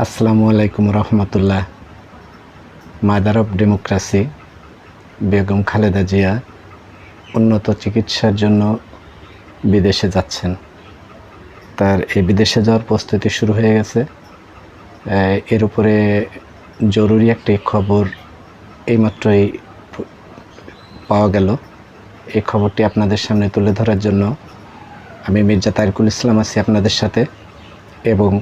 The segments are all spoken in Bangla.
আসসালামু আলাইকুম রহমতুল্লাহ। Mother of democracy Begum Khaleda Zia উন্নত চিকিৎসার জন্য বিদেশে যাচ্ছেন। তার এই বিদেশে যাওয়ার প্রস্তুতি শুরু হয়ে গেছে। এর উপরে জরুরি একটি খবর এইমাত্রই পাওয়া গেল। এই খবরটি আপনাদের সামনে তুলে ধরার জন্য আমি মির্জা তারিকুল ইসলাম আছি আপনাদের সাথে, এবং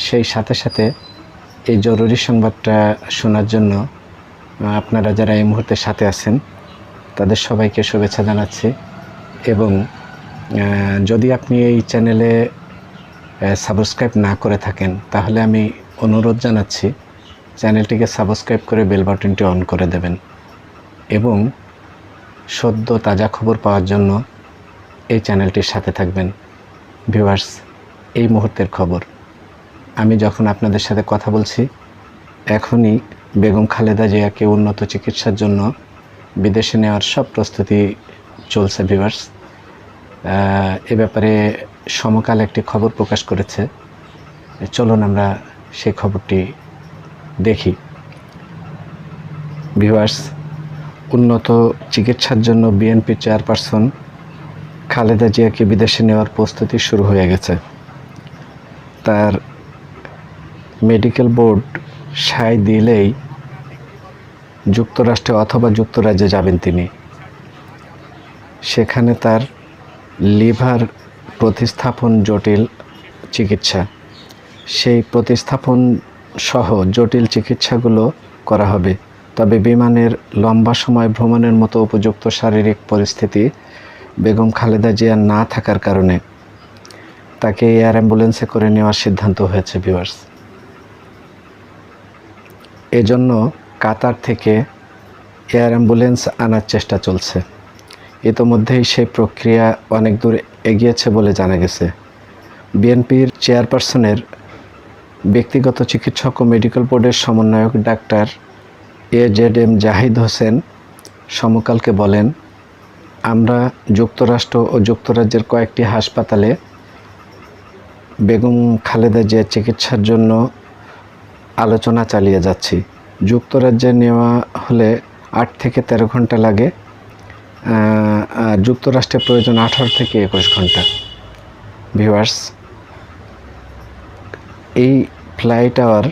সেই সাথে সাথে এই জরুরি সংবাদটা শোনার জন্য আপনারা যারা এই মুহূর্তে সাথে আছেন তাদের সবাইকে শুভেচ্ছা জানাচ্ছি। এবং যদি আপনি এই চ্যানেলে সাবস্ক্রাইব না করে থাকেন তাহলে আমি অনুরোধ জানাচ্ছি চ্যানেলটিকে সাবস্ক্রাইব করে বেল বাটনটি অন করে দেবেন, এবং সদ্য তাজা খবর পাওয়ার জন্য এই চ্যানেলটির সাথে থাকবেন। ভিউয়ার্স, এই মুহূর্তের খবর আমি যখন আপনাদের সাথে কথা বলছি এখনই বেগম খালেদা জিয়াকে উন্নত চিকিৎসার জন্য বিদেশে নেওয়ার সব প্রস্তুতি চলছে। ভিউয়ার্স, এ ব্যাপারে সমকাল একটি খবর প্রকাশ করেছে। চলুন আমরা সেই খবরটি দেখি। ভিউয়ার্স, উন্নত চিকিৎসার জন্য বিএনপি চেয়ারপারসন খালেদা জিয়াকে বিদেশে নেওয়ার প্রস্তুতি শুরু হয়ে গেছে। তার মেডিকেল বোর্ড সায় দিলেই যুক্তরাষ্ট্রে অথবা যুক্তরাজ্যে যাবেন তিনি। সেখানে তার লিভার প্রতিস্থাপন জটিল চিকিৎসা, সেই প্রতিস্থাপন সহ জটিল চিকিৎসাগুলো করা হবে। তবে বিমানের লম্বা সময় ভ্রমণের মতো উপযুক্ত শারীরিক পরিস্থিতি বেগম খালেদা জিয়া না থাকার কারণে তাকে এয়ার অ্যাম্বুলেন্সে করে নেওয়ার সিদ্ধান্ত হয়েছে। ভিউয়ার্স, এজন্য কাতার থেকে এয়ার অ্যাম্বুলেন্স আনার চেষ্টা চলছে। ইতোমধ্যেই সেই প্রক্রিয়া অনেক দূর এগিয়েছে বলে জানা গেছে। বিএনপির চেয়ারপারসনের ব্যক্তিগত চিকিৎসক ও মেডিকেল বোর্ডের সমন্বয়ক ডাক্তার AZM জাহিদ হোসেন সমকালকে বলেন, আমরা যুক্তরাষ্ট্র ও যুক্তরাজ্যের কয়েকটি হাসপাতালে বেগম খালেদা জিয়ার চিকিৎসার জন্য আলোচনা চালিয়ে যাচ্ছি। যুক্তরাজ্যে নেওয়া হলে 8 থেকে 13 ঘন্টা লাগে, যুক্তরাষ্ট্রে প্রয়োজন 18 থেকে 21 ঘন্টা। ভিউয়ার্স, এই ফ্লাইট আওয়ার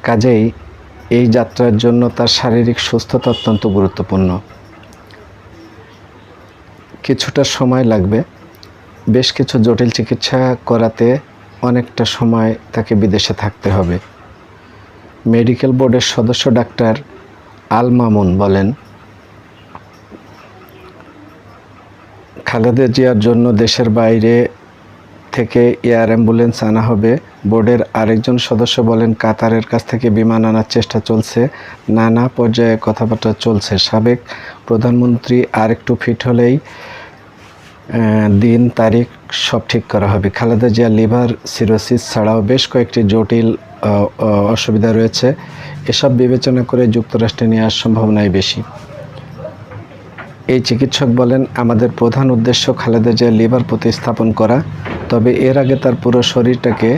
কাজেই এই যাত্রার জন্য তার শারীরিক সুস্থতা অত্যন্ত গুরুত্বপূর্ণ। কিছুটা সময় লাগবে। বেশ কিছু জটিল চিকিৎসা করাতে অনেকটা সময় তাকে বিদেশে থাকতে হবে। মেডিকেল বোর্ডের সদস্য ডাক্তার আল মামুন বলেন, খালেদা জিয়ার জন্য দেশের বাইরে থেকে এয়ার অ্যাম্বুলেন্স আনা হবে। বোর্ডের আরেকজন সদস্য বলেন, কাতারের কাছ থেকে বিমান আনার চেষ্টা চলছে, নানা পর্যায়ে কথাবার্তা চলছে। সাবেক প্রধানমন্ত্রী আরেকটু ফিট হলেই দিন তারিখ সব ঠিক করা হবে। খালেদা জিয়া লিভার সিরোসিস ছাড়াও বেশ কয়েকটি জটিল অসুবিধা রয়েছে। এসব বিবেচনা করে যুক্তরাষ্ট্রে নেওয়ার সম্ভাবনাই বেশি। এই চিকিৎসক বলেন, আমাদের প্রধান উদ্দেশ্য খালেদা জিয়া লিভার প্রতিস্থাপন করা। তবে এর আগে তার পুরো শরীরটাকে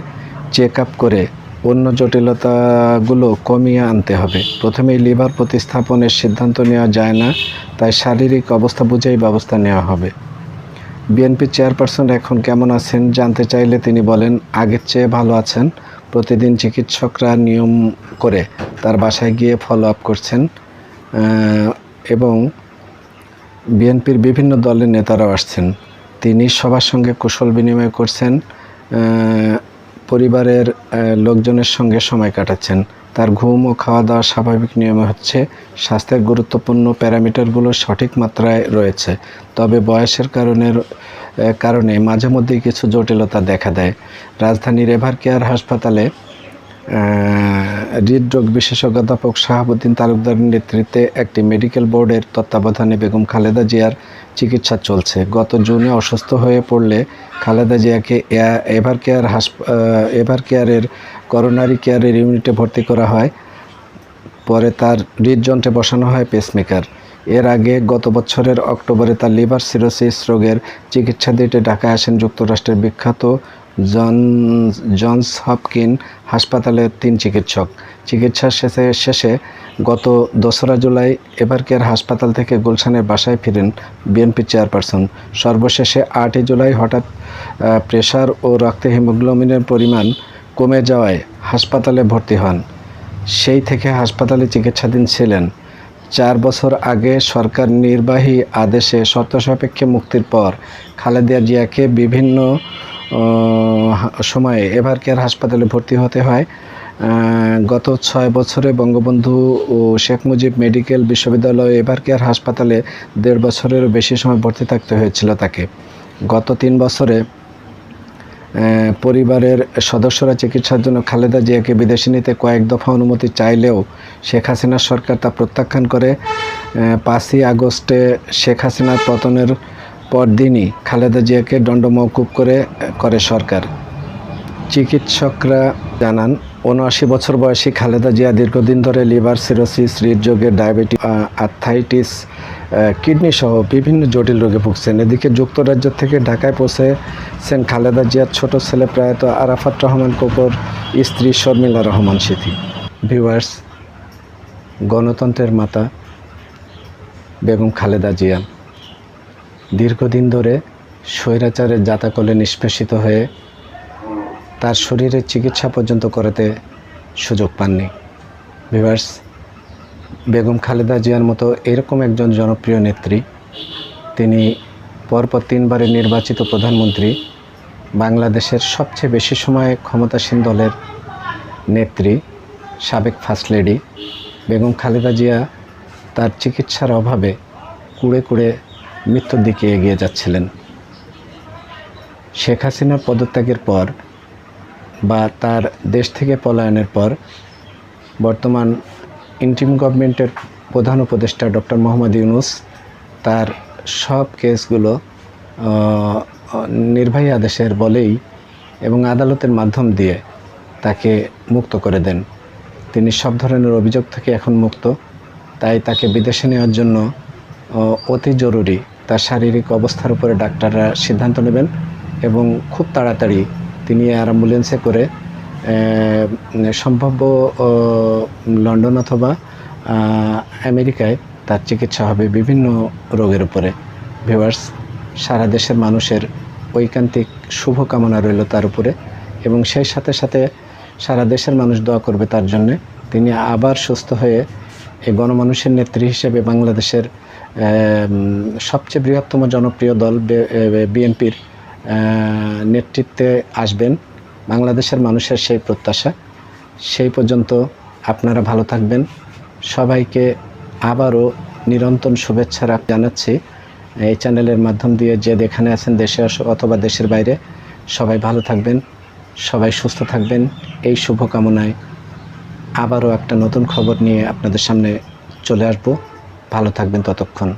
চেক আপ করে অন্য জটিলতাগুলো কমিয়ে আনতে হবে। প্রথমেই লিভার প্রতিস্থাপনের সিদ্ধান্ত নেওয়া যায় না, তাই শারীরিক অবস্থা বুঝেই ব্যবস্থা নেওয়া হবে। বিএনপি চেয়ারপারসন এখন কেমন আছেন জানতে চাইলে তিনি বলেন, আগের চেয়ে ভালো আছেন। প্রতিদিন চিকিৎসকরা নিয়ম করে তার বাসায় গিয়ে ফলো আপ করছেন, এবং বিএনপির বিভিন্ন দলের নেতারাও আসছেন। তিনি সবার সঙ্গে কুশল বিনিময় করছেন, পরিবারের লোকজনের সঙ্গে সময় কাটাচ্ছেন। তার ঘুম ও খাওয়া দাওয়া স্বাভাবিক নিয়মে হচ্ছে। স্বাস্থ্যের গুরুত্বপূর্ণ প্যারামিটারগুলো সঠিক মাত্রায় রয়েছে। তবে বয়সের কারণে মাঝে মধ্যেই কিছু জটিলতা দেখা দেয়। রাজধানীর এভার কেয়ার হাসপাতালে হৃদরোগ বিশেষজ্ঞ অধ্যাপক শাহাবুদ্দিন তালুকদারের নেতৃত্বে একটি মেডিকেল বোর্ডের তত্ত্বাবধানে বেগম খালেদা জিয়ার চিকিৎসা চলছে। গত জুনে অসুস্থ হয়ে পড়লে খালেদা জিয়াকে এভার কেয়ারের করোনারি কেয়ারের ইউনিটে ভর্তি করা হয়। পরে তার হৃদযন্ত্রে বসানো হয় পেসমেকার। এর আগে গত বছরের অক্টোবরে তার লিভার সিরোসিস রোগের চিকিৎসা দিতে ঢাকায় আসেন যুক্তরাষ্ট্রের বিখ্যাত জনস হপকিন হাসপাতালের 3 চিকিৎসক। চিকিৎসা শেষে গত 2রা জুলাই এভারকেয়ার হাসপাতাল থেকে গুলশানের বাসায় ফিরেন বিএনপি চেয়ারপারসন। সর্বশেষে 8 জুলাই হঠাৎ প্রেশার ও রক্তে হিমোগ্লোবিনের পরিমাণ কমে যাওয়ায় হাসপাতালে ভর্তি হন। সেই থেকে হাসপাতালে চিকিৎসাধীন ছিলেন। 4 বছর আগে সরকার নির্বাহী আদেশে শর্তসাপেক্ষে মুক্তির পর খালেদা জিয়াকে বিভিন্ন সময়ে এভারকেয়ার হাসপাতালে ভর্তি হতে হয়। গত 6 বছরে বঙ্গবন্ধু ও শেখ মুজিব মেডিকেল বিশ্ববিদ্যালয় এভারকেয়ার হাসপাতালে 1.5 বছরেরও বেশি সময় ভর্তি থাকতে হয়েছিল তাকে। গত 3 বছরে পরিবারের সদস্যরা চিকিৎসার জন্য খালেদা জিয়াকে বিদেশে নিতে কয়েক দফা অনুমতি চাইলেও শেখ হাসিনার সরকার তা প্রত্যাখ্যান করে। 5ই আগস্টে শেখ হাসিনার পতনের পরদিনই খালেদা জিয়াকে দণ্ড মওকুফ করে সরকার। চিকিৎসকরা জানান 79 বছর বয়সী খালেদা জিয়া দীর্ঘদিন ধরে লিভার সিরোসিস, হৃদরোগের, ডায়াবেটিস, আর্থ্রাইটিস, কিডনি সহ বিভিন্ন জটিল রোগে ভুগছেন। এদিকে যুক্তরাজ্য থেকে ঢাকায় পৌঁছেছেন খালেদা জিয়ার ছোট ছেলে প্রয়াত আরাফাত রহমান কোকর, স্ত্রী শর্মিলা রহমান সিথি। ভিউয়ার্স, গণতন্ত্রের মাতা বেগম খালেদা জিয়া দীর্ঘদিন ধরে স্বৈরাচারের জাতাকলে নিষ্পেষিত হয়ে তার শরীরের চিকিৎসা পর্যন্ত করাতে সুযোগ পাননি। ভিউয়ার্স, বেগম খালেদা জিয়ার মতো এরকম একজন জনপ্রিয় নেত্রী, তিনি পরপর 3 বারের নির্বাচিত প্রধানমন্ত্রী, বাংলাদেশের সবচেয়ে বেশি সময় ক্ষমতাসীন দলের নেত্রী, সাবেক ফার্স্ট লেডি বেগম খালেদা জিয়া তার চিকিৎসার অভাবে কুড়ে কুড়ে মৃত্যুর দিকে এগিয়ে যাচ্ছিলেন। শেখ হাসিনার পদত্যাগের পর বা তার দেশ থেকে পলায়নের পর বর্তমান ইন্টিম গভর্নমেন্টের প্রধান উপদেষ্টা ডক্টর মোহাম্মদ ইউনূস তার সব কেসগুলো নির্বাহী আদেশের বলেই এবং আদালতের মাধ্যম দিয়ে তাকে মুক্ত করে দেন। তিনি সব ধরনের অভিযোগ থেকে এখন মুক্ত। তাই তাকে বিদেশে নেওয়ার জন্য অতি জরুরি তার শারীরিক অবস্থার উপরে ডাক্তাররা সিদ্ধান্ত নেবেন এবং খুব তাড়াতাড়ি তিনি অ্যাম্বুলেন্সে করে সম্ভাব্য লন্ডন অথবা আমেরিকায় তার চিকিৎসা হবে বিভিন্ন রোগের উপরে। ভিউয়ার্স, সারা দেশের মানুষের ঐকান্তিক শুভকামনা রইল তার উপরে এবং সেই সাথে সাথে সারা দেশের মানুষ দোয়া করবে তার জন্যে। তিনি আবার সুস্থ হয়ে এই গণমানুষের নেত্রী হিসেবে বাংলাদেশের সবচেয়ে বৃহত্তম জনপ্রিয় দল বিএনপির নেতৃত্বে আসবেন। বাংলাদেশের মানুষের সেই প্রত্যাশা। সেই পর্যন্ত আপনারা ভালো থাকবেন। সবাইকে আবারও নিরন্তর শুভেচ্ছা জানাচ্ছি এই চ্যানেলের মাধ্যম দিয়ে। যে যেখানে আছেন, দেশে অথবা দেশের বাইরে, সবাই ভালো থাকবেন, সবাই সুস্থ থাকবেন। এই শুভকামনায় আবারও একটা নতুন খবর নিয়ে আপনাদের সামনে চলে আসব। ভালো থাকবেন ততক্ষণ।